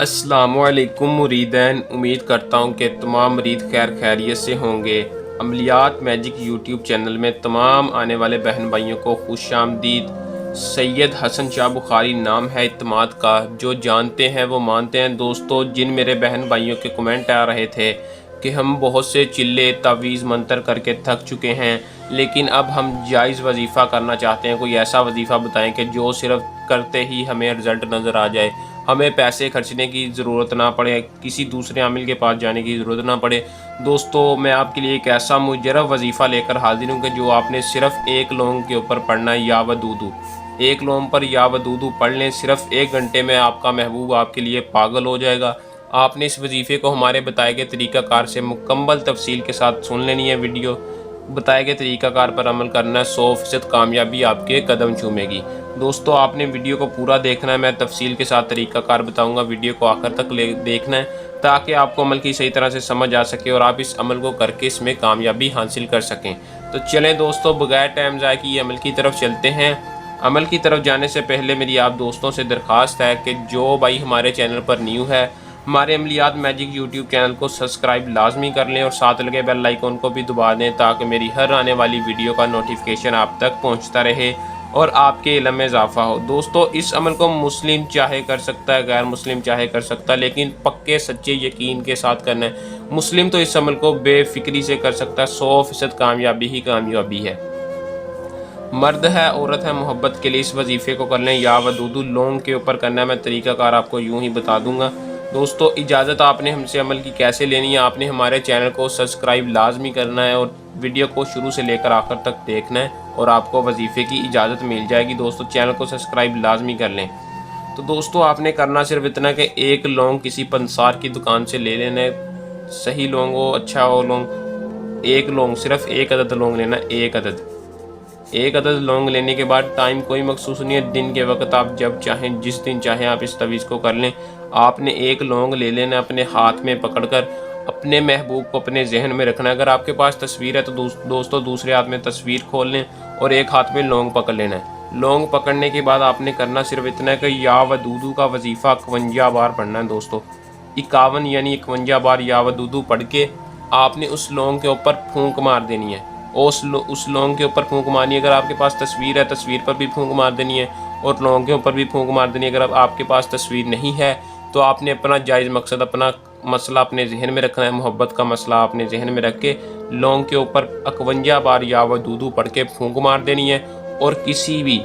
अस्सलाम वालेकुम मुरीदैन। उम्मीद करता हूँ कि तमाम मुरीद खैर खैरियत से होंगे। अमलियात मैजिक यूट्यूब चैनल में तमाम आने वाले बहन भाइयों को खुश आमदीद। सैयद हसन शाह बुखारी नाम है इत्माद का, जो जानते हैं वो मानते हैं। दोस्तों, जिन मेरे बहन भाइयों के कमेंट आ रहे थे कि हम बहुत से चिल्ले तावीज़ मंतर करके थक चुके हैं, लेकिन अब हम जायज़ वजीफ़ा करना चाहते हैं। कोई ऐसा वजीफ़ा बताएं कि जो सिर्फ करते ही हमें रिज़ल्ट नज़र आ जाए, हमें पैसे खर्चने की ज़रूरत ना पड़े, किसी दूसरे आमिल के पास जाने की ज़रूरत ना पड़े। दोस्तों, मैं आपके लिए एक ऐसा मुजरब वजीफ़ा लेकर हाजिर हूँ कि जो आपने सिर्फ़ एक लौंग के ऊपर पढ़ना है, या वदूदू। एक लौंग पर या वदूदू पढ़ लें, सिर्फ़ 1 घंटे में आपका महबूब आपके लिए पागल हो जाएगा। आपने इस वजीफ़े को हमारे बताए गए तरीक़ाकार से मुकम्मल तफसील के साथ सुन लेनी है। वीडियो बताए गए तरीक़ाकार पर अमल करना है, 100% कामयाबी आपके कदम चूमेगी। दोस्तों, आपने वीडियो को पूरा देखना है। मैं तफसील के साथ तरीक़ाकार बताऊंगा, वीडियो को आखिर तक देखना है ताकि आपको अमल की सही तरह से समझ आ सके और आप इस अमल को करके इसमें कामयाबी हासिल कर सकें। तो चलें दोस्तों, बगैर टाइम ज़ाय किए अमल की तरफ चलते हैं। अमल की तरफ जाने से पहले मेरी आप दोस्तों से दरख्वास्त है कि जो भाई हमारे चैनल पर न्यू है, हमारे अमलियात मैजिक यूट्यूब चैनल को सब्सक्राइब लाजमी कर लें और साथ लगे बेल आइकन को भी दबा दें ताकि मेरी हर आने वाली वीडियो का नोटिफिकेशन आप तक पहुंचता रहे और आपके इल्म में इजाफा हो। दोस्तों, इस अमल को मुस्लिम चाहे कर सकता है, गैर मुस्लिम चाहे कर सकता है, लेकिन पक्के सच्चे यकीन के साथ करना है। मुस्लिम तो इस अमल को बेफिक्री से कर सकता है, 100% कामयाबी ही कामयाबी है। मर्द है औरत है, मोहब्बत के लिए इस वजीफ़े को कर लें। या वदूदू लौंग के ऊपर करना है। मैं तरीक़ाकार आपको यूं ही बता दूंगा। दोस्तों, इजाज़त आपने हमसे अमल की कैसे लेनी है, आपने हमारे चैनल को सब्सक्राइब लाजमी करना है और वीडियो को शुरू से लेकर आखिर तक देखना है और आपको वजीफ़े की इजाज़त मिल जाएगी। दोस्तों, चैनल को सब्सक्राइब लाजमी कर लें। तो दोस्तों, आपने करना सिर्फ इतना कि एक लौंग किसी पंसार की दुकान से ले लेना है। सही लौंग हो, अच्छा हो लौंग। एक लौंग, सिर्फ एक अदद लौंग लेना, एक अदद लौंग लेने के बाद टाइम कोई मखसूस नहीं है, दिन के वक्त आप जब चाहें, जिस दिन चाहें आप इस तवीज़ को कर लें। आपने एक लौंग ले लेना, अपने हाथ में पकड़कर अपने महबूब को अपने जहन में रखना है। अगर आपके पास तस्वीर है तो दोस्तों दूसरे हाथ में तस्वीर खोल लें और एक हाथ में लौंग पकड़ लेना है। लौंग पकड़ने के बाद आपने करना सिर्फ इतना है कि या वदूदू का वजीफ़ा 51 बार पढ़ना है। दोस्तों, 51 यानी 51 बार या वदूदू पढ़ के आपने उस लौंग के ऊपर फूंक मार देनी है। उस लौंग के ऊपर फूंक मारनी है। अगर आपके पास तस्वीर है, तस्वीर पर भी फूंक मार देनी है और लौंग के ऊपर भी फूंक मार देनी है। अगर आपके पास तस्वीर नहीं है तो आपने अपना जायज़ मकसद, अपना मसला अपने जहन में रखना है। मोहब्बत का मसला अपने जहन में रख के लौंग के ऊपर 51 बार या वदूदू पढ़ के फूंक मार देनी है और किसी भी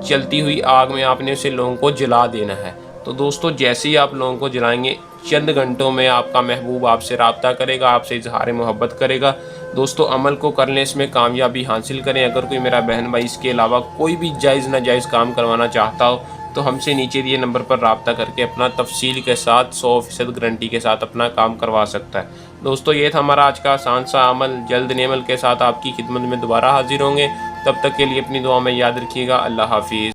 चलती हुई आग में आपने उसे लौंग को जला देना है। तो दोस्तों, जैसे ही आप लौंग को जलाएंगे, चंद घंटों में आपका महबूब आपसे राब्ता करेगा, आपसे इजहार मोहब्बत करेगा। दोस्तों, अमल को कर लें, इसमें कामयाबी हासिल करें। अगर कोई मेरा बहन भाई इसके अलावा कोई भी जायज़ नाजायज़ काम करवाना चाहता हो तो हमसे नीचे दिए नंबर पर राब्ता करके अपना तफसील के साथ 100% गारंटी के साथ अपना काम करवा सकता है। दोस्तों, ये था हमारा आज का आसान सा अमल। जल्द नए अमल के साथ आपकी खिदमत में दोबारा हाजिर होंगे। तब तक के लिए अपनी दुआ में याद रखिएगा। अल्लाह हाफिज़।